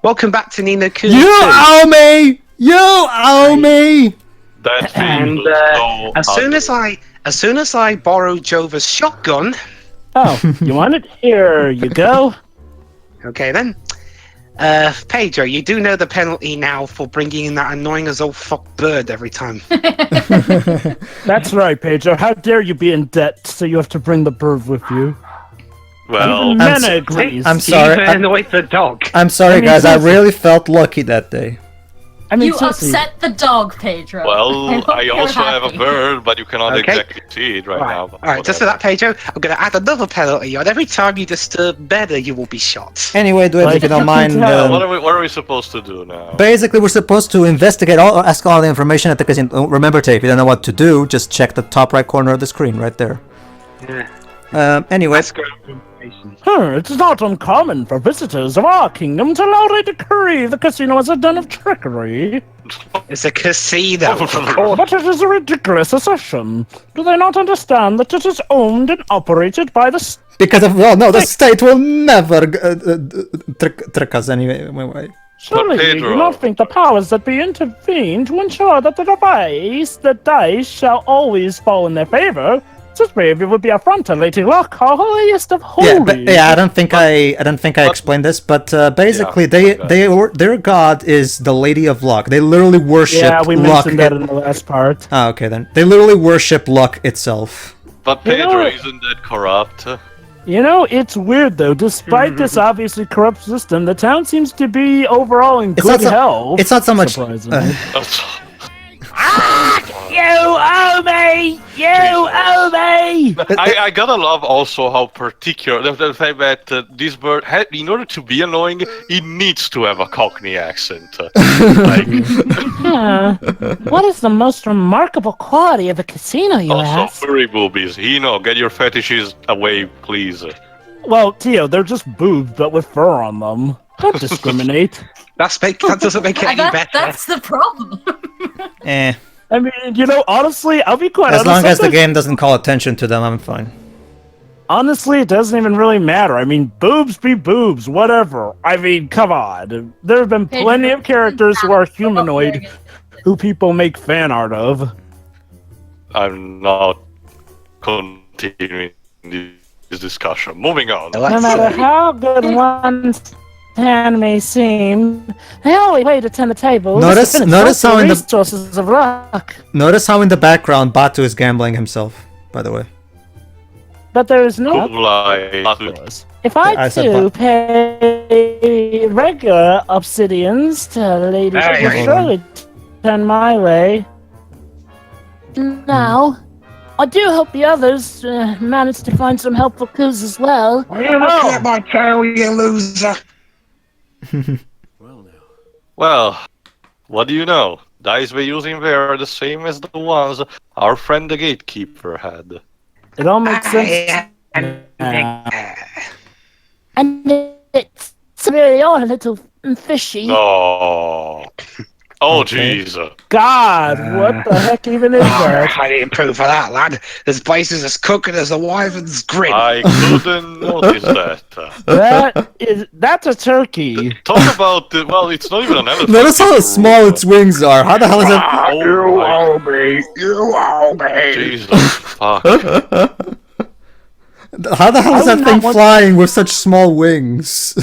Welcome back to Nino Kuni. You owe me! You owe me! That And as soon as I borrow Jova's shotgun. Oh, you want it? Here you go. Okay then. Pedro, you do know the penalty now for bringing in that annoying as old fuck bird every time. That's right, Pedro. How dare you be in debt so you have to bring the bird with you? Well, Mena agrees. I'm sorry. Even with the dog. I'm sorry, guys. I really felt lucky that day. I mean, You upset the dog, Pedro. well, hope I you're also have a happy. bird, but you cannot Okay. exactly see it right now. But Alright, just for that, Pedro, I'm going to add another penalty on every time you disturb Pedro, you will be shot. Anyway, do if you don't mind. What are we supposed to do now? Basically, we're supposed to investigate ask all the information at the casino. Remember, if you don't know what to do, just check the top right corner of the screen right there. Yeah. Anyway. That's great information. It's not uncommon for visitors of our kingdom to loudly decree the casino as a den of trickery. It's a casino. But it is a ridiculous assertion. Do they not understand that it is owned and operated by the state? Because of the state will never trick us anyway. Surely you Pedro. do not think the powers that be intervene to ensure that the dice shall always fall in their favor. Such behavior would be affront to Lady Luck, our holiest of holies. I don't think I explained this, but basically their god is the Lady of Luck. They literally worship Yeah, we luck. mentioned that in the last part. Ah, okay then. They literally worship luck itself. But You know Pedro what? isn't that corrupt. You know, it's weird though. Despite this obviously corrupt system, the town seems to be overall in good health. It's not so much. Surprisingly. You owe me! You owe me! I gotta love also how particular the fact that this bird, in order to be annoying, it needs to have a Cockney accent. What is the most remarkable quality of a casino, you Also, ask? furry boobies. Get your fetishes away, please. Well, Tio, they're just boobs, but with fur on them. Don't discriminate. That doesn't make it any better. That's the problem. I mean, you know, honestly, I'll be quite honest. As long as the game doesn't call attention to them, I'm fine. Honestly, it doesn't even really matter. I mean, boobs be boobs, whatever. I mean, come on. There have been plenty of characters who are humanoid who people make fan art of. I'm not continuing this discussion. Moving on. No matter how good one's hand may seem, they always wait to turn the tables. Notice how in the resources of luck. Notice how in the background Batu is gambling himself. By the way. But there is no. If I said too pay regular obsidians to ladies, it will surely turn my way. Now, I do hope the others manage to find some helpful clues as well. You're looking at my tail, you loser. Well, what do you know? Dice we're using there are the same as the ones our friend the gatekeeper had. It all makes sense. And it's really all a little fishy. Oh. Oh, jeez. God, what the heck even is that? I didn't prove for that, lad. This place is as cooking as a wyvern's grin. I couldn't notice that. That's a turkey. Talk about the, well, it's not even an elephant. Notice how small its wings are. How the hell is it? You owe me. You owe me. Jesus, fuck. How the hell is that thing flying with such small wings?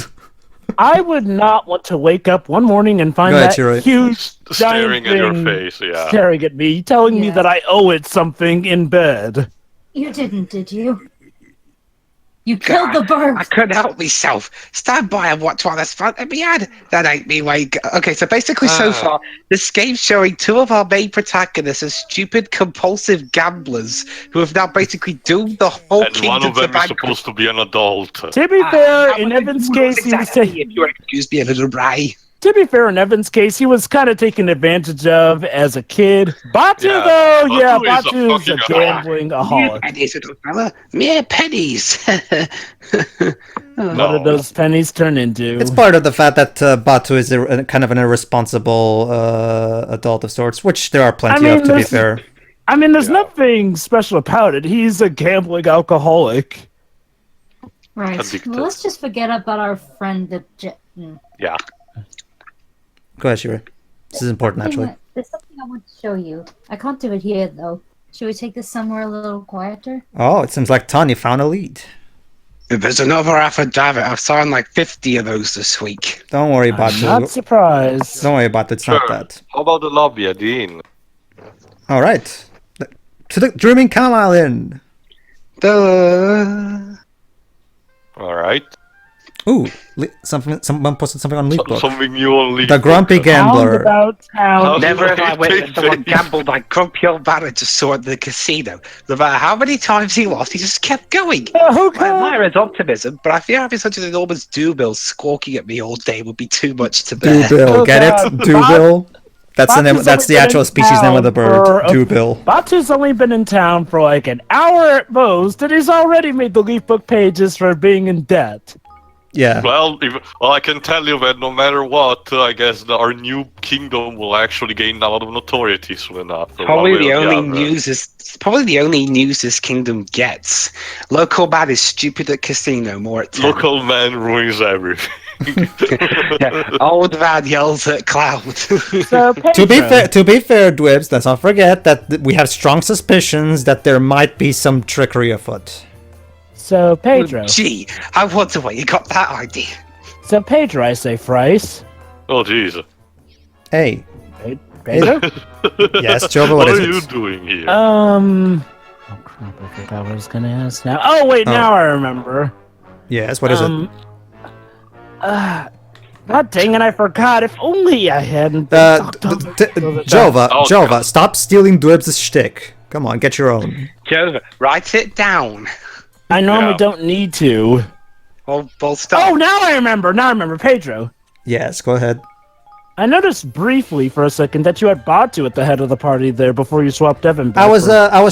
I would not want to wake up one morning and find that huge staring giant at your thing face, staring at me, telling me that I owe it something in bed. You didn't, did you? You killed the bird. I couldn't help myself. Stand by and watch while this fun at me ad. That ain't me way. Okay, so basically, so far, this game's showing two of our main protagonists as stupid, compulsive gamblers who have now basically doomed the whole and kingdom one of them to is supposed to be an adult. To be fair, in Evan's case, he was if you excuse me a little Ray. To be fair, in Evan's case, he was kind of taken advantage of as a kid. Batu, though, Batu's a gambling-aholic. Pennies, little fella. Mere pennies. What do those pennies turn into? It's part of the fact that Batu is a kind of an irresponsible adult of sorts, which there are plenty of, to be fair. I mean, there's nothing special about it. He's a gambling alcoholic. Right. Well, let's just forget about our friend the Yeah. Go ahead, Shira. This is important, actually. There's something I want to show you. I can't do it here, though. Should we take this somewhere a little quieter? Oh, it seems like Tanya found a lead. There's another affidavit. I've signed like 50 of those this week. Don't worry about it. Not surprised. Don't worry about it. It's Sure. not that. How about the lobby at the inn? All right. To the Dreaming Chamomile Inn. Duh. All right. Ooh, someone posted something on Leapbook. Something new on Leap The Grumpy Book. Gambler. Roundabout town. Never have I witnessed someone gambled like grumpy old manager saw at the casino. No matter how many times he lost, he just kept going. I admire his optimism, but I fear having such an enormous do-bill squawking at me all day would be too much to bear. Doobill, get God. it? Doobill. That's the name. Batu's That's the only actual been in species name of the town bird. for a- Doobill. Batu's only been in town for like an hour at most, and he's already made the Leaf Book pages for being in debt. Yeah. Well, I can tell you that no matter what, I guess our new kingdom will actually gain a lot of notoriety soon enough. Probably the only news this kingdom gets. Local man is stupid at casino, more at 10. Local man ruins everything. Yeah, old man yells at cloud. So, To Pedro, be fair, Dwibs, let's not forget that we have strong suspicions that there might be some trickery afoot. So Pedro, Gee, I wonder where you got that idea. I say, Thrice. Oh, jeez. Hey. Pedro? Yes, Jova, What what are is you it? doing here? Oh crap, I forgot what I was gonna ask now. Oh wait, now I remember. Yes, what is it? God dang it, I forgot. If only I hadn't been sucked up into the Jova, Oh, Jova, God. stop stealing Dwibs' shtick. Come on, get your own. Joe, write it down. I normally Yeah. don't need to. Well, stop. Oh, now I remember. Pedro. Yes, go ahead. I noticed briefly for a second that you had Batu at the head of the party there before you swapped Evan back. I was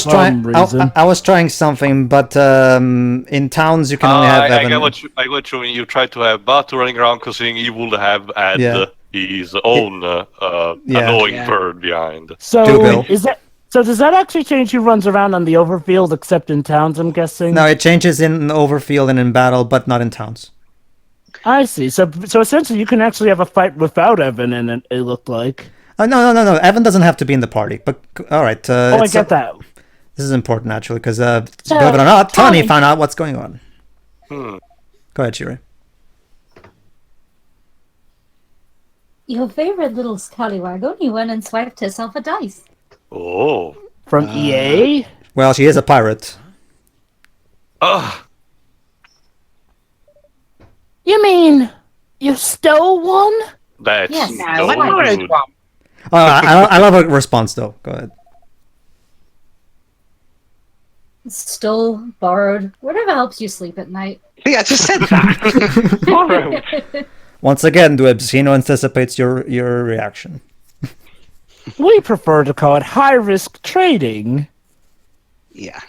for trying some reason. I was trying something, but in towns you can only have I Evan. get what you mean. You try to have Batu running around because he would have had Yeah. his own annoying Yeah. bird behind. So Bill. is that? So does that actually change who runs around on the overfield except in towns? I'm guessing. No, it changes in overfield and in battle, but not in towns. I see. So essentially, you can actually have a fight without Evan in it. It looked like. No. Evan doesn't have to be in the party. But all right. I get that. This is important actually, because believe it or not, Tony found out what's going on. Go ahead, Shiri. Your favorite little scallywag only went and swiped herself a dice. Oh. From EA. Well, she is a pirate. Ugh. You mean you stole one? That's Yes. so No, rude. Oh, I love a response though. Go ahead. Stole, borrowed, whatever helps you sleep at night. Yeah, I just said that. Borrowed. Once again, Dwibs, he anticipates your reaction. We prefer to call it high-risk trading. Yeah.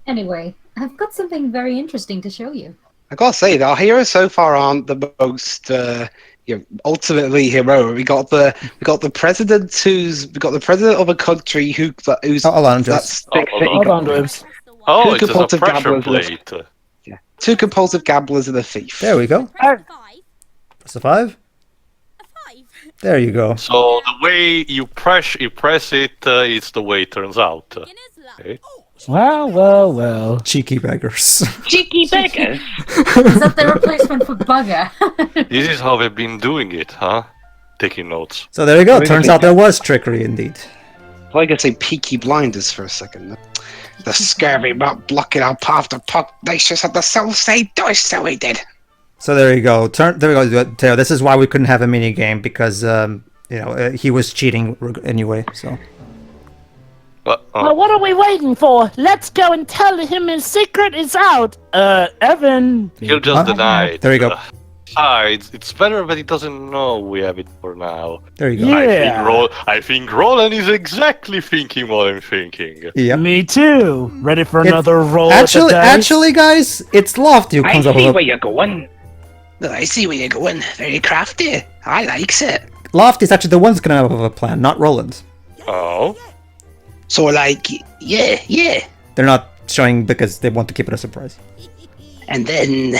Anyway, I've got something very interesting to show you. I gotta say that our heroes so far aren't the most ultimately heroic. We got the president of a country who's Oh, hold on, that's just- Hold on, Dibs. Oh, Who it's could put a a pressure gambler with- plate. two compulsive gamblers and a thief. There we go. I- Press a 5. There you go. So the way you press it, it's the way it turns out. Okay. Well. Cheeky beggars. Cheeky beggars. Is that the replacement for bugger? This is how they've been doing it, huh? Taking notes. So there you go. Turns out there was trickery indeed. I was gonna say Peaky Blinders for a second. The scurvy about blocking our path to Pugnacious had the soul say dice, so he did. So there you go. There we go, Teo. This is why we couldn't have a mini game because he was cheating anyway. So Well, what are we waiting for? Let's go and tell him his secret is out. Evan. He'll just deny it. There you go. It's better that he doesn't know we have it for now. there you go. Yeah. I think Roland is exactly thinking what I'm thinking. Yep. Me too. Ready for another roll? Actually, guys, it's Lofty who comes up with you're going. I see where you're going. Very crafty. I likes it. Lofty's actually the one who's gonna have a plan, not Roland. Oh? So like, yeah. They're not showing because they want to keep it a surprise. And then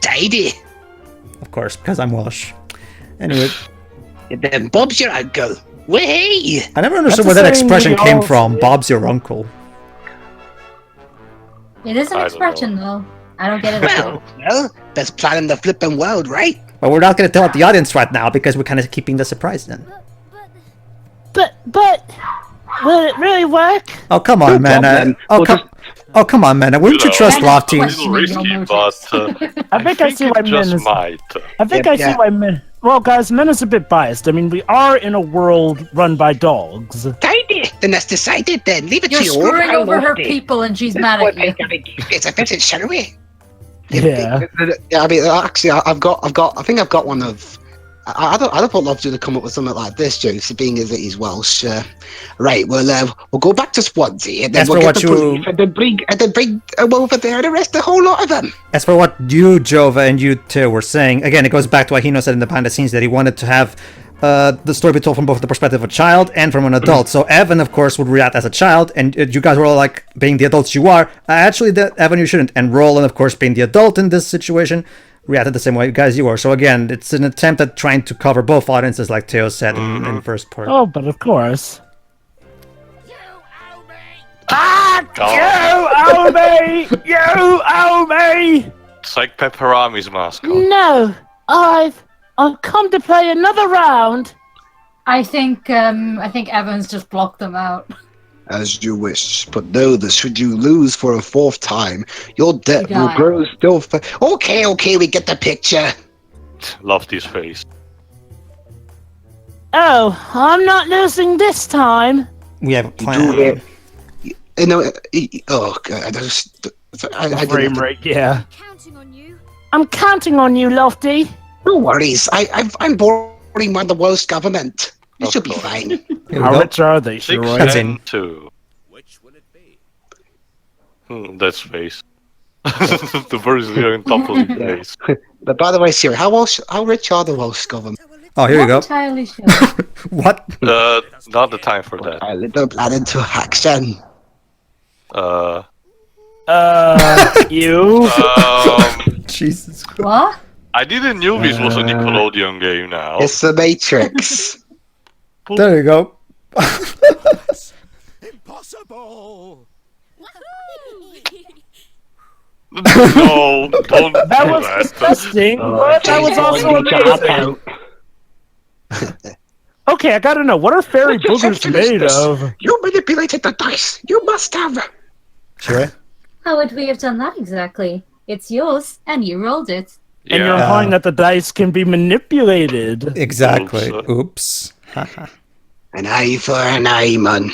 tidy. Of course, because I'm Welsh. Anyway, Then Bob's your uncle. Way! I never understood That's where the that saying expression we came all from. say. Bob's your uncle. It is an I don't expression, though. I don't get it at all. Well, best plan in the flipping world, right? But we're not going to tell the audience right now because we're kind of keeping the surprise then. But will it really work? Oh, come on, man. problem. Oh, come on, man. Wouldn't you know, trust Kind of Lofty? A little questioning your risky, motives. but I think I see it why Min just is. might. I think Yeah, I see yeah. why Min. Well, guys, Min is a bit biased. I mean, we are in a world run by dogs. Tidy. Then that's decided then. Leave it You're to you. screwing over her people and she's mad at you. It's a visit, shall we? Yeah. Yeah, I mean, actually, I think I've got one of. I don't thought Lobster would come up with something like this, Joe, being as that he's Welsh. Right, we'll go back to Swansea and then As we'll for get what the you- police and then bring over there and arrest the whole lot of them. As for what you, Jova, and you two were saying, again, it goes back to what Hino said in the behind the scenes that he wanted to have the story be told from both the perspective of a child and from an adult. So Evan, of course, would react as a child, and you guys were all like, being the adults you are, actually, Evan, you shouldn't. And Roland, of course, being the adult in this situation, reacted the same way guys you are. So again, it's an attempt at trying to cover both audiences, like Theo said in the first part. Oh, but of course. Oh, You owe me! You owe me! it's like Pepperami's mascot. No, I've come to play another round. I think Evans just blocked them out. As you wish, but know that should you lose for a fourth time, your debt will Die. grow still. Okay, we get the picture. Lofty's face. Oh, I'm not losing this time. We have a Do plan. it. You know, oh god, I Frame didn't. rate, yeah. I'm counting on you, Lofty. No worries. I'm boring by the Welsh government. You Of should be course. fine. Here we How go. rich are they, Six Shiroi? That's in. and 2. Which will it be? That's face. The bird is here on top of his face. But by the way, Siri, how rich are the Welsh government? Oh, here you Not go. entirely sure. What? Not the time for that. I little plan into action. You? Jesus Christ. What? I didn't know this was a Nickelodeon game now. It's the Matrix. There you go. Impossible! No, don't That do was that. disgusting, but that was also amazing. Okay, I gotta know, what are fairy What boogers deception is made this? of? You manipulated the dice. You must have. Sure. How would we have done that exactly? It's yours, and you rolled it. And you're Yeah. implying that the dice can be manipulated. Exactly. Oops. Oops. An eye for an eye, man.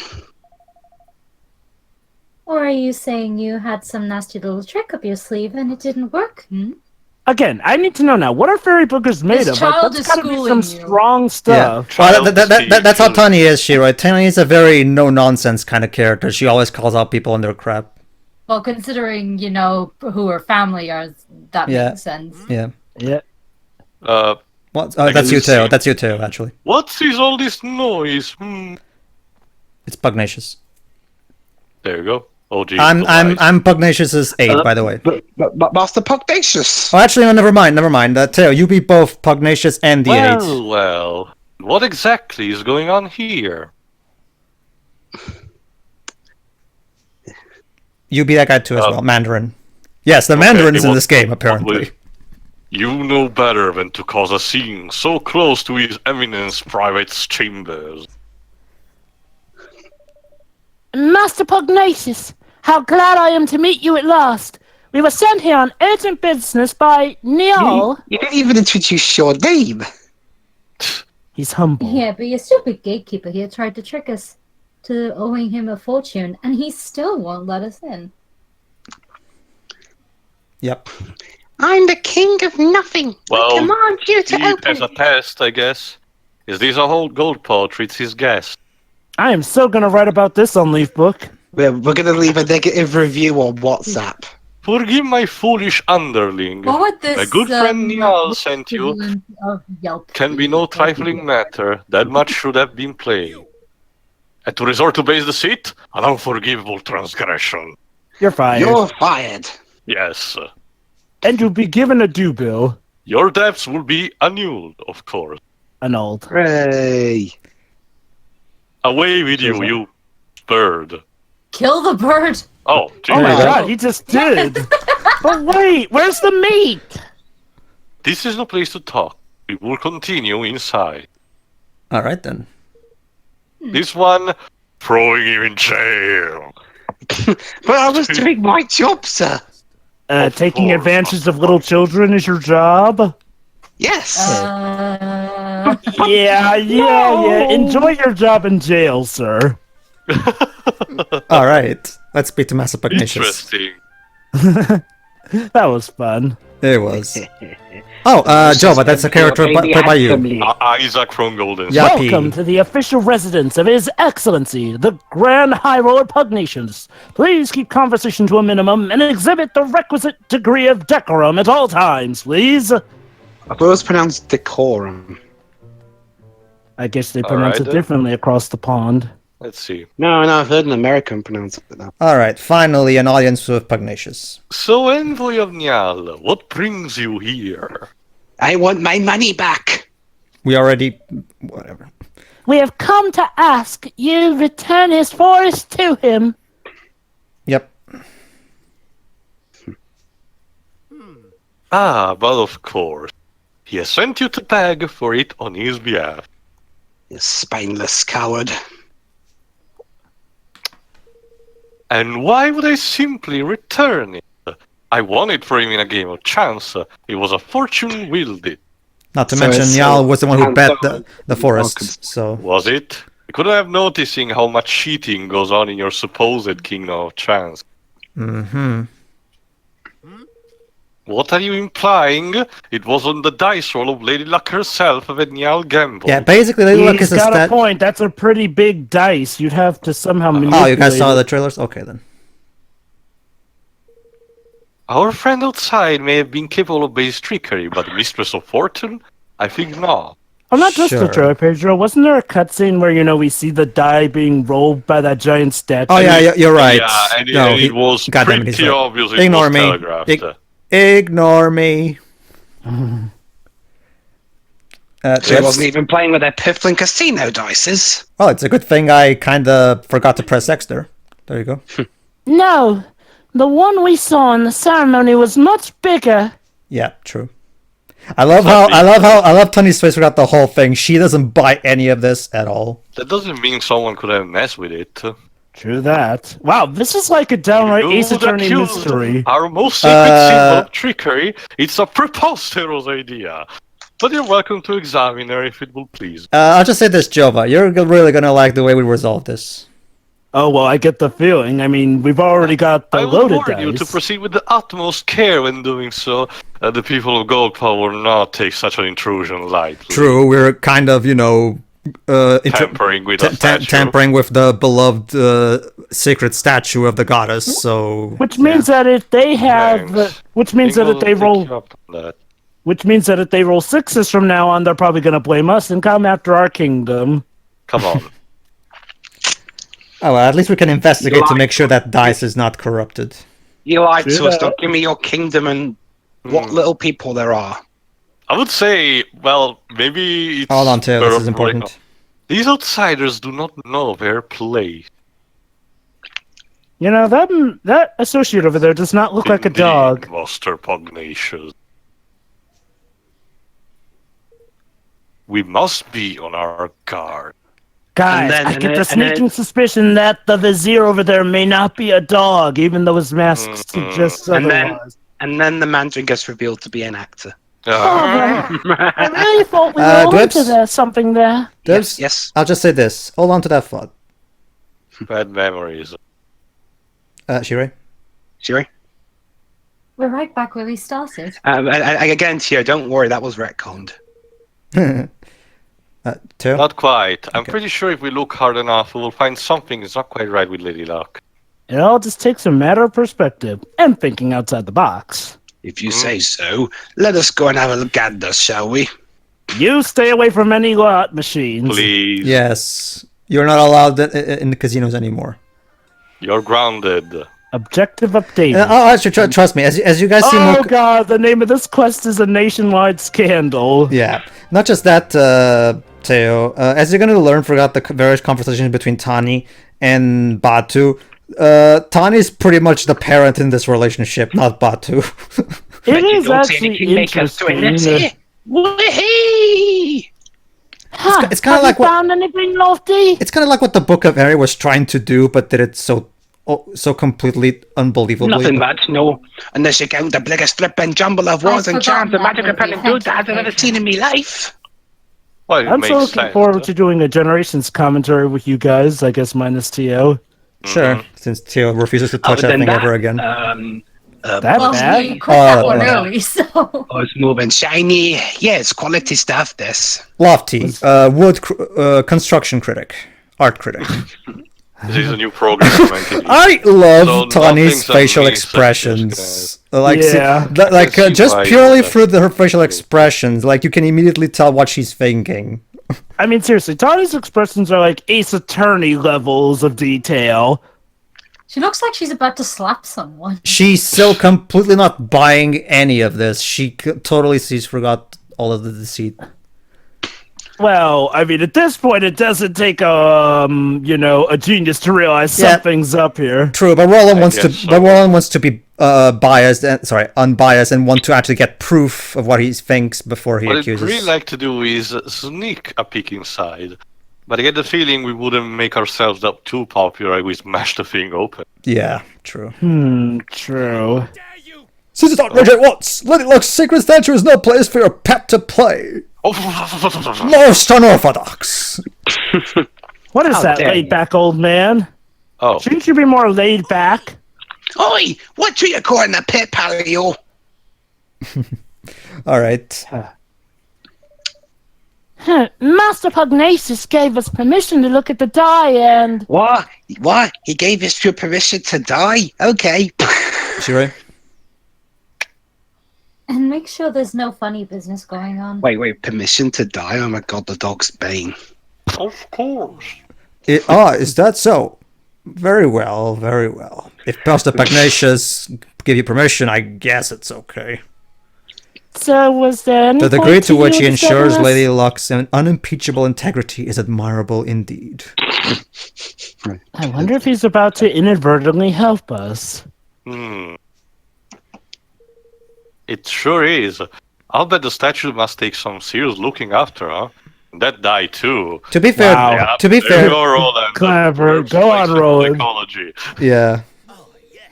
Or are you saying you had some nasty little trick up your sleeve and it didn't work? Hmm? Again, I need to know now, what are fairy boogers made This of? Like, child that's is gotta be schooling some you. strong Yeah. stuff. Well, Child that's how Steve. Tanya is, Shiro. Tanya is a very no-nonsense kind of character. She always calls out people on their crap. Well, considering, who her family are, that Yeah. makes sense. Yeah. Yeah. What? I That's can you too. see. That's you too, actually. What is all this noise? It's Pugnacious. There you go. Oh, geez. I'm Pugnacious's aide, by the way. But Master Pugnacious. Oh, actually, no, never mind. Teo, you be both Pugnacious and the aides. Well. What exactly is going on here? You be that guy too as Oh. well, Mandarin. Yes, the Okay, Mandarin's in what- this game, what apparently. will- You know better than to cause a scene so close to His Eminence's private chambers. Master Pugnacious, how glad I am to meet you at last. We were sent here on urgent business by Niall. You didn't even introduce your name. He's humble. Yeah, but your stupid gatekeeper here tried to trick us to owing him a fortune, and he still won't let us in. Yep. I'm the king of nothing. Well, I command you to Eat open as a it. test, I guess. Is this a whole gold paw treats his guest? I am so gonna write about this on Leaf Book. We're going to leave a negative review on WhatsApp. Forgive my foolish underling. What would this? My good friend Niall sent you. equivalent of Yelp Can be no trifling matter. That much should have been plain. And to resort to base deceit, an unforgivable transgression. You're fired. You're fired. Yes. And you'll be given a due bill. Your debts will be annulled, of course. annulled. Hooray! Away with you, Cheers, you bird. Kill the bird. Oh, Oh my Jesus. god, he just did. But wait, where's the meat? This is no place to talk. We will continue inside. All right then. This one, throwing him in jail. But I was doing my job, sir. Taking course, advantage of little children is your job? Yes. Yeah. Enjoy your job in jail, sir. All right. Let's speak to Master Pugnacious. Interesting. That was fun. It was. Oh, Jova, that's a character played by you. Isaac from Golden. Yeah. Yappy. Welcome to the official residence of His Excellency, the Grand High Roller Pugnacious. Please keep conversation to a minimum and exhibit the requisite degree of decorum at all times, please. I thought it was pronounced decorum. I guess they pronounce Alright, it differently across the pond. Let's see. No, I've heard an American pronounce it now. All right. Finally, an audience with Pugnacious. So, Envoy of Nial, what brings you here? I want my money back. We already... Whatever. We have come to ask you return his forest to him. Yep. Ah, but of course. He has sent you to beg for it on his behalf. You spineless coward. And why would I simply return it? I won it for him in a game of chance. It was a fortune wielded. Not to So mention, it's, Niall was the one who and bet so- the forests, so... Was it? You couldn't have noticing how much cheating goes on in your supposed kingdom of chance. Mm-hmm. What are you implying? It was on the dice roll of Lady Luck herself that Niall gambled. Yeah, basically, Lady Luck He's is a got a stat... point. That's a pretty big dice. You'd have to somehow manipulate Oh, you guys saw it. the trailers? Okay, then. Our friend outside may have been capable of base trickery, but the Mistress of Fortune? I think not. Oh, not just the Sure. trailer, Pedro. Wasn't there a cutscene where, we see the die being rolled by that giant statue? Oh, yeah, you're right. Yeah, and No, it was goddamn it, pretty he's right. obvious it Ignore was me. telegraphed. Ignore me. So he wasn't even playing with their Piffling Casino dices. Oh, it's a good thing I kinda forgot to press X there. There you go. No, the one we saw in the ceremony was much bigger. Yeah, true. I love Tony's face throughout the whole thing. She doesn't buy any of this at all. That doesn't mean someone could have messed with it. True that. Wow, this is like a downright You Ace would Attorney accuse mystery. Our most sacred symbol of trickery. It's a preposterous idea. But you're welcome to examine her if it will please. I'll just say this, Jova. You're really gonna like the way we resolve this. Oh, well, I get the feeling. I mean, we've already got the I will loaded warn you dice. to proceed with the utmost care when doing so. The people of Goldpaw will not take such an intrusion lightly. True, we're kind of, Tampering with a statue. tampering with the beloved sacred statue of the goddess. So Which means that if they have, Thanks. which means that if they England will roll, pick you up on that. Which means that if they roll sixes from now on, they're probably going to blame us and come after our kingdom. Come on. oh, well, at least we can investigate to make sure that dice is not corrupted. You lied True to us. that. Don't give me your kingdom and what little people there are. I would say, well, maybe it's... Hold on, Tail. This better is important. for- These outsiders do not know their place. That associate over there does not look like a Indeed, dog. Master Pugnacious. We must be on our guard. Guys, then- I and get then- the sneaking suspicion that the vizier over there may not be a dog, even though his mask suggests And then- otherwise. And then the Mandarin gets revealed to be an actor. Ah, I really thought we were Dwips? onto something there. Dibs? Yes. I'll just say this. Hold on to that thought. bad memories. Shirei? Sherry? We're right back where we started. Again, Tio, don't worry, that was retconned. Tail? Not quite. I'm pretty sure if we look hard enough, we will find something is not quite right with Lady Luck. It all just takes a matter of perspective and thinking outside the box. If you say so, let us go and have a look at this, shall we? You stay away from any lot machines. Please. Yes. You're not allowed in the casinos anymore. You're grounded. Objective updated. Actually, trust me. As you guys see Oh more. god, the name of this quest is a nationwide scandal. Yeah, not just that, Teo. As you're gonna learn throughout the various conversations between Tani and Batu, Tani's pretty much the parent in this relationship, not Batu. It is actually interesting. Whee! Huh, it's kinda have like you what- found anything, Lofty? It's kind of like what the Book of Eri was trying to do, but did it so complete unbelievably. Nothing much, no. Unless you count the biggest flipping jumble of wars and charms and magic repellent dudes that I've ever seen in my life. Well, it I'm makes so looking sense. forward to doing a Generations commentary with you guys, I guess minus Tio. Sure, since Teo refuses to touch Other than anything that, ever again. That Well, bad? we put that one yeah. early, so. Oh, it's moving shiny. Yeah, it's quality stuff, this. Lofty, construction critic, art critic. This is a new program commenting. I love So Tani's nothing's facial on me, so expressions. Like, Yeah. like can see just why purely that- through her facial expressions, like you can immediately tell what she's thinking. I mean, seriously, Tony's expressions are like Ace Attorney levels of detail. She looks like she's about to slap someone. She's still completely not buying any of this. She totally sees forgot all of the deceit. Well, I mean, at this point, it doesn't take a genius to realize Yeah. something's up here. True, but Roland wants to. guess so. But Roland wants to be unbiased, and want to actually get proof of what he thinks before he What I'd accuses. really like to do is sneak a peek inside. But I get the feeling we wouldn't make ourselves up too popular if we smash the thing open. Yeah, true. True. Dare you? Since it's not Regiment once, let it look. Secret statue is no place for your pet to play. Oh, Most unorthodox. What is How that, dare laid back old man? oh. Shouldn't you be more laid back? Oi, what you calling the pit, Palio? All right. Master Pugnacious gave us permission to look at the die and... What? What? He gave us your permission to die? Okay. She right? And make sure there's no funny business going on. Wait, permission to die? Oh my god, the dog's bane. Of course. Is that so? Very well, very well. If Master Pugnacious give you permission, I guess it's okay. So was there any The degree point to which you he ensures discovering us? Lady Luck's unimpeachable integrity is admirable indeed. I wonder if he's about to inadvertently help us. It sure is. I'll bet the statue must take some serious looking after, huh? That die too. To be fair, Wow. to be There fair, you go, Roland. Clever. Go on, Roland. Psychology. yeah.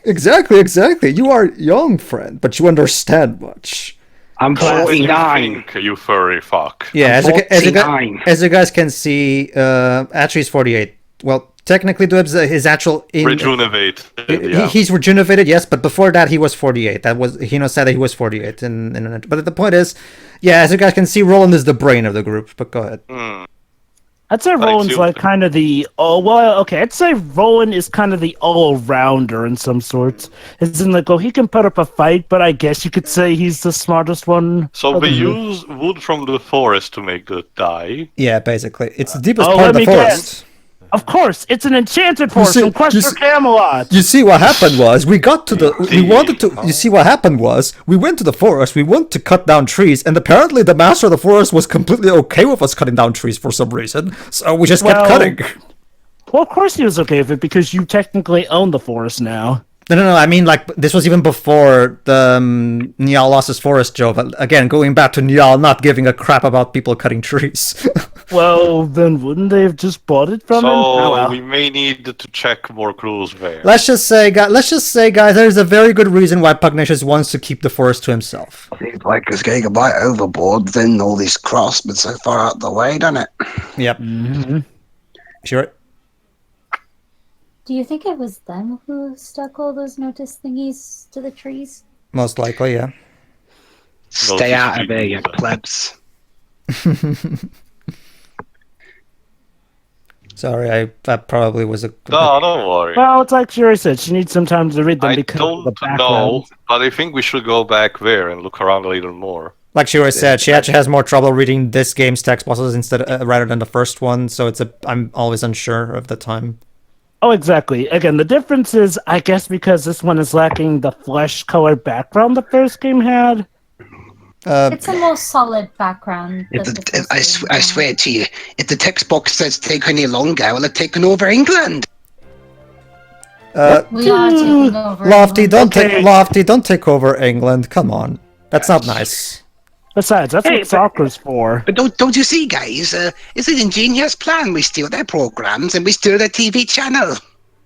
Exactly. You are young, friend, but you understand much. I'm What do you 49. think, you furry fuck? Yeah, I'm 49. as you guys can see, actually he's 48. Well, technically, Dwebs, his actual Rejuvenate. Yeah. he's rejuvenated, yes, but before that he was 48. That was Hino said that he was 48. But the point is, yeah, as you guys can see, Roland is the brain of the group. But go ahead. I'd say Roland's you. like kind of the I'd say Roland is kind of the all-rounder in some sorts. It's in like, he can put up a fight, but I guess you could say he's the smartest one. So of we the group. use wood from the forest to make the dye. Yeah, basically, it's the deepest Oh, part of let the me forest. Of course, it's an enchanted forest see- from Quest you for see- Camelot. You see, what happened was we got to You see, what happened was we went to the forest. We went to cut down trees, and apparently the master of the forest was completely okay with us cutting down trees for some reason. So we just kept Well- cutting. Well, of course he was okay with it because you technically own the forest now. No. I mean, like, this was even before the Niall lost his forest, Joe. But again, going back to Niall not giving a crap about people cutting trees. Well, then wouldn't they have just bought it from him? Oh, So well. we may need to check more clues there. Let's just say, guys, there's a very good reason why Pugnacious wants to keep the forest to himself. Seems like it's getting a bit overboard, then all these crossmen so far out the way, doesn't it? Yep. Sure. Do you think it was them who stuck all those notice thingies to the trees? Most likely, yeah. Stay out of there, you plebs. Sorry, that probably was a. No, don't worry. Well, it's like Shuri said, she needs some time to read them I because of the don't background. know, but I think we should go back there and look around a little more. Like Shiro said, she actually has more trouble reading this game's text boxes rather than the first one. So I'm always unsure of the time. Oh, exactly. Again, the difference is, I guess, because this one is lacking the flesh-colored background the first game had. It's a more solid background. Than the first game I had. swear to you, if the text box says take any longer, I will have taken over England. We are taking over. Lofty, England. don't take over England. Come on, that's not nice. Besides, that's what soccer's for. But don't you see, guys? It's an ingenious plan. We steal their programs and we steal their TV channel.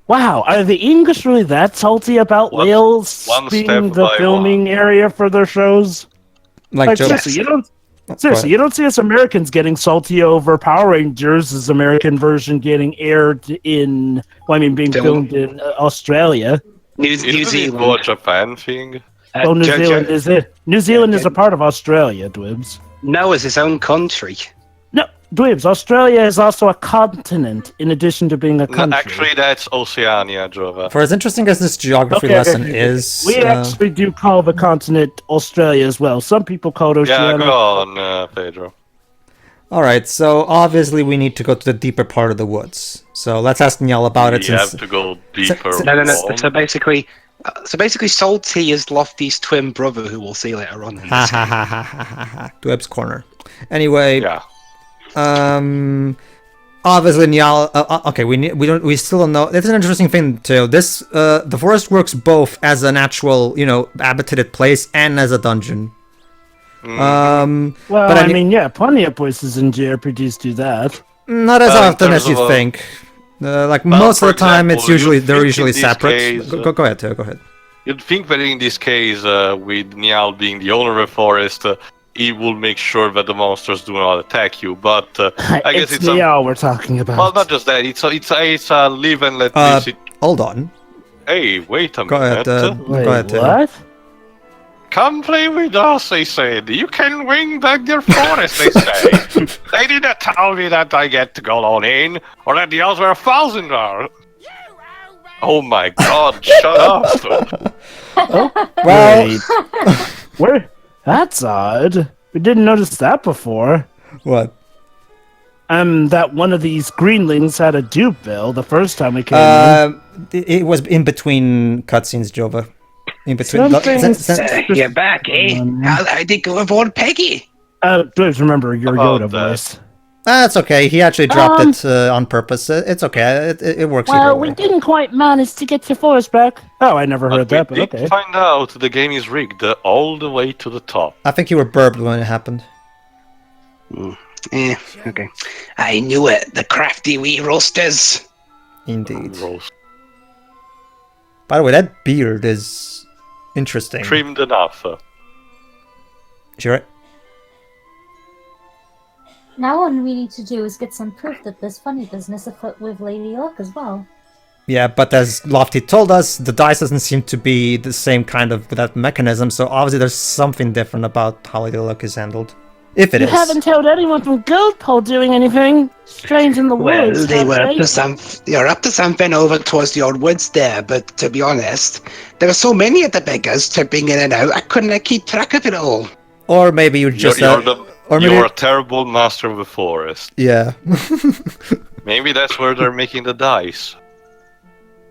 Wow, are the English really that salty about Wales being the filming area for their shows? Like Joe. Seriously, you don't see us Americans getting salty over Power Rangers' American version getting aired in, being filmed in Australia. New Isn't it Zealand. more Japan thing? New Zealand is it? New Zealand is a part of Australia, Dwibs. No, it's his own country. No, Dwibs, Australia is also a continent in addition to being a country. No, actually, that's Oceania, Jova. For as interesting as this geography lesson is, we actually do call the continent Australia as well. Some people call it Oceania. Yeah, go on, Pedro. all right. So obviously we need to go to the deeper part of the woods. So let's ask Niall about it. You Since have to go deeper. No. on. So basically, Salty is Lofty's twin brother, who we'll see later on. In ha this ha ha ha ha ha ha. Dweb's corner. Anyway, Yeah. obviously Niall. Okay, we still don't know. It's an interesting thing too. This the forest works both as an actual habitated place and as a dungeon. Well, but I mean, plenty of places in JRPGs do that. Not as in often as terms you of, think. Most of the for time, example, they're usually in this separate. case, Go ahead, Theo. Go ahead. You'd think that in this case, with Niall being the owner of the forest, he will make sure that the monsters do not attack you. But I guess it's Niall we're talking about. well, not just that. It's a live and let live. Hold on. Hey, wait a Go ahead. minute. Wait, Go ahead, Theo. what? Come play with us, they said. You can wing back their forest, they say. They didn't tell me that I get to go on in, or that the others were 1,000 are. Oh my god, shut up! Well, Wait. Where? That's odd. We didn't notice that before. what? That one of these greenlings had a dupe bill the first time we came in. It was in between cutscenes, Jova. In between. You're back, eh? How did it go aboard Peggy? Please remember your About Yoda that. voice. That's okay. He actually dropped it on purpose. It's okay. It works either way. didn't quite manage to get your forest back. Oh, I never heard that, we but did okay. find out the game is rigged all the way to the top. I think you were burped when it happened. Okay. I knew it. The crafty wee roasters. Indeed. Roast. By the way, that beard is interesting. Trimmed enough. Sure. Now all we need to do is get some proof that there's funny business afoot with Lady Luck as well. Yeah, but as Lofty told us, the dice doesn't seem to be the same kind of that mechanism, so obviously there's something different about how the luck is handled. If it is. You haven't told anyone from Goldpole doing anything strange in the Well, woods. they were have up to you're up to something over towards the old woods there, but to be honest, there were so many of the beggars tripping in and out, I couldn't keep track of it all. Or maybe you're just You're a terrible master of the forest. Yeah. Maybe that's where they're making the dice.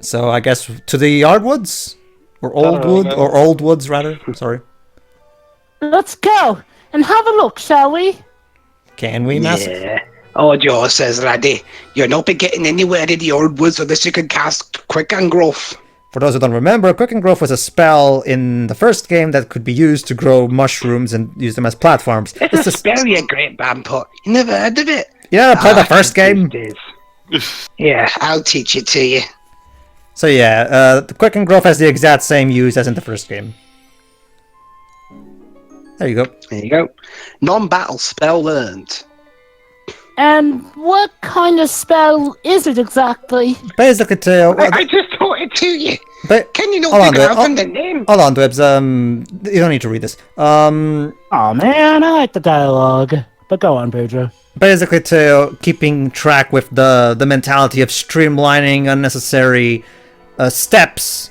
So I guess to the Yardwoods? Or Old Wood? Or Old Woods, rather. Sorry. Let's go and have a look, shall we? Can we, Master? Yeah. Oh, Joe says, laddie, you're not be getting anywhere in the old woods unless you can cast Quick and Growth. For those who don't remember, Quick and Growth was a spell in the first game that could be used to grow mushrooms and use them as platforms. It's a spell, you great vampire. You never heard of it? Yeah, play the first game. Yeah, I'll teach it to you. So yeah, the Quick and Growth has the exact same use as in the first game. There you go. There you go. Non-battle spell learned. And what kind of spell is it exactly? Basically, Theo. I just taught it to you. But Can you not hold on, figure Dwebs. out from the name? Hold on, Dwebs. You don't need to read this. Oh man, I like the dialogue. But go on, Pedro. Basically, to keeping track with the mentality of streamlining unnecessary steps,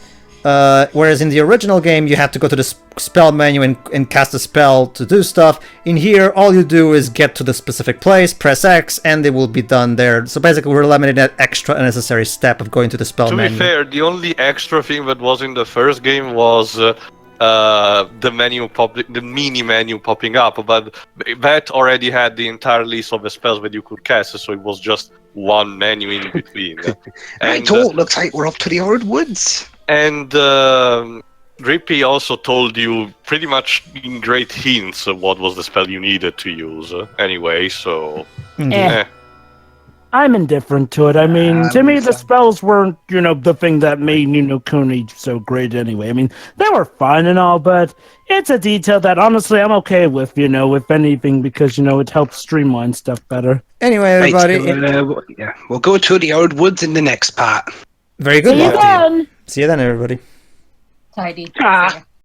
Whereas in the original game, you had to go to the spell menu and cast a spell to do stuff. In here, all you do is get to the specific place, press X, and it will be done there. So basically, we're eliminating that extra unnecessary step of going to the spell menu. To be fair, the only extra thing that was in the first game was the mini menu popping up, but that already had the entire list of the spells that you could cast, so it was just one menu in between. Right, looks like we're up to the Old Woods. And Rippy also told you pretty much in great hints of what was the spell you needed to use. Anyway, so... I'm indifferent to it. I mean, to me, the spells weren't, the thing that made, Kuni so great anyway. I mean, they were fine and all, but it's a detail that, honestly, I'm okay with, with anything, because, it helps streamline stuff better. Anyway, everybody... Right, we'll go to the Old Woods in the next part. Very good. See you then! See you then, everybody. Tidy.